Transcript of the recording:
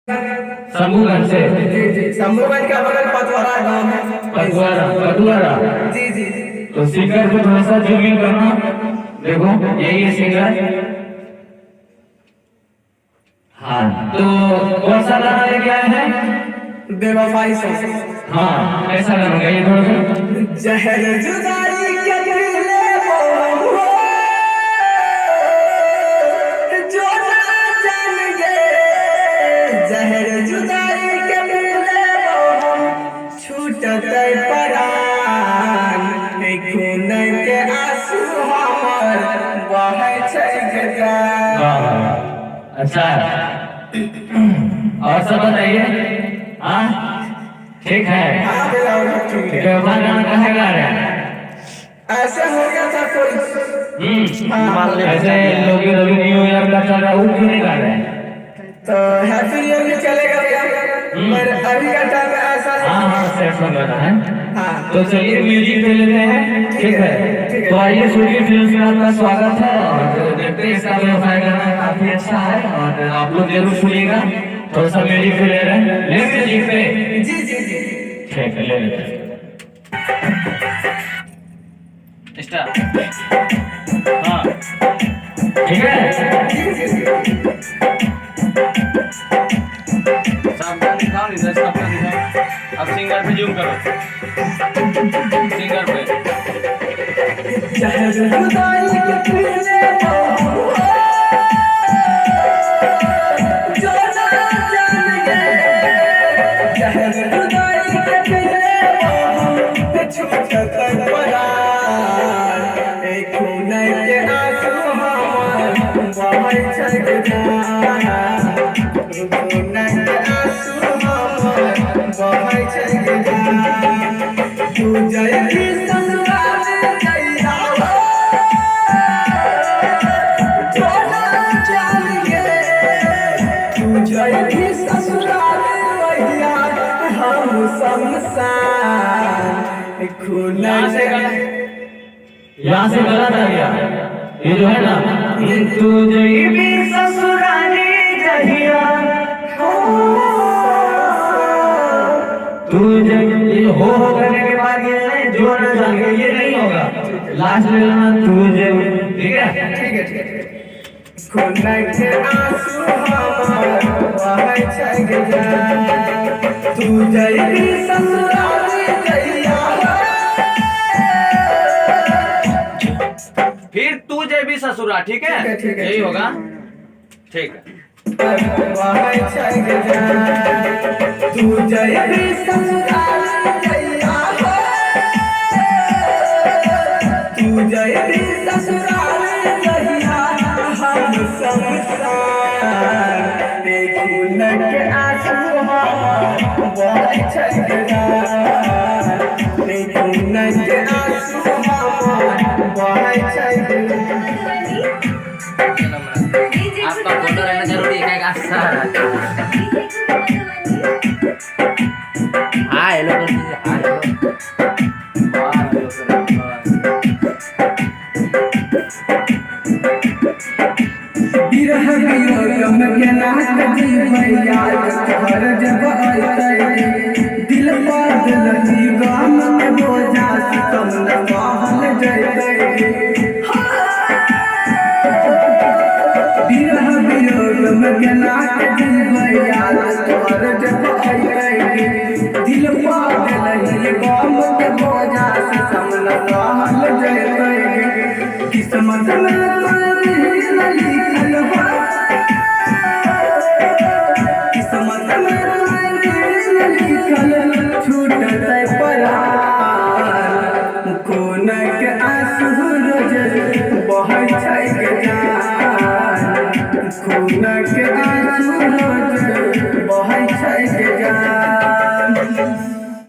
शंभूगंज से। जी शंभूगंज का बगल पतवारा गांव है। पतवारा। जी। तो सिंगर को थोड़ा सा जूमिंग करना, देखो यही है सिंगर। हाँ तो कौन सा गाना लेके आए हैं? बेवफाई से। हाँ कैसा गाना गाइए थोड़ा सा। जहर जुदाई के दिले वो जो ना जान गए, जहर जुदाई के दिले वो छूटते परान, खून के आंसू हमर बहै छै गजान। अच्छा और सब बताइए। हाँ ठीक है। ठीक है। गाना कहाँ गा रहे हैं? ऐसे हो गया था कोई ऐसे लोग न्यू ईयर का चल रहा है, वो क्यों नहीं गा रहे हैं? तो हैप्पी न्यू ईयर चलेगा भैया, पर अभी का टाइम ऐसा है। हाँ सेट हो रहा है। हाँ तो चलिए म्यूजिक पे लेते हैं, ठीक है। तो आइए सूर्य फिल्म में आपका स्वागत है और देखते हैं इसका व्यवसाय करना काफी अच्छा है और आप लोग जरूर सुनिएगा। थोड़ा सा म्यूजिक पे ले रहे हैं, ले म्यूजिक पे। जी ठीक है ले लेते हैं। स्टार्ट। हाँ ठीक है। सबका दिखाओ, इधर सबका दिखाओ। अब सिंगर पे जूम करो, सिंगर पे। जहर जुदाई के दिले वो जो ना जान गए, जहर जुदाई के दिले वो छूटते परान, खून के आंसू हमर बहै छै गजान, खून के आंसू हमर बहै छै गजान। तू जयबी ससुराल जइया हो, जो ना जान गए, तू जयबी ससुराल वहिया हम शमशान, खून यहाँ से गलत आ गया। ये जो है ना, तू जइबी ससुराली जहिया तू जइबी हो करने के बाद ये नहीं जो ना जान गया, ये नहीं होगा। लास्ट में लेना तू जइबी, ठीक है। खून के आंसू हमर बहै छै गजान, तू जइबी ससुराल जइया हो, फिर तू जइबी ससुरा, ठीक है। यही होगा, ठीक है। बहै छै गजान, तू जइबी ससुराल जइया हो, तू जइबी ससुराल जइया हम शमशान, खून के आंसू हमर बहै छै गजान, खून के आंसू हमर बहै छै गजान। आपका फोटो रहना जरूरी है क्या? हाँ हेलो बिरह वियोग में केना जीवै याद तोहर जब अइतै, दिल पागल जी गाम के बोझा सितम न सहल जइतै। बिरह वियोग में केना जीवै याद तोहर जब अइतै, दिल पागल जी गाम के बोझा सितम न सहल जइतै। किस्मत में लिखल हो, किस्मत में लिखल छूटतै परान, खून के आंसू रोज बहै छै गजान, खून के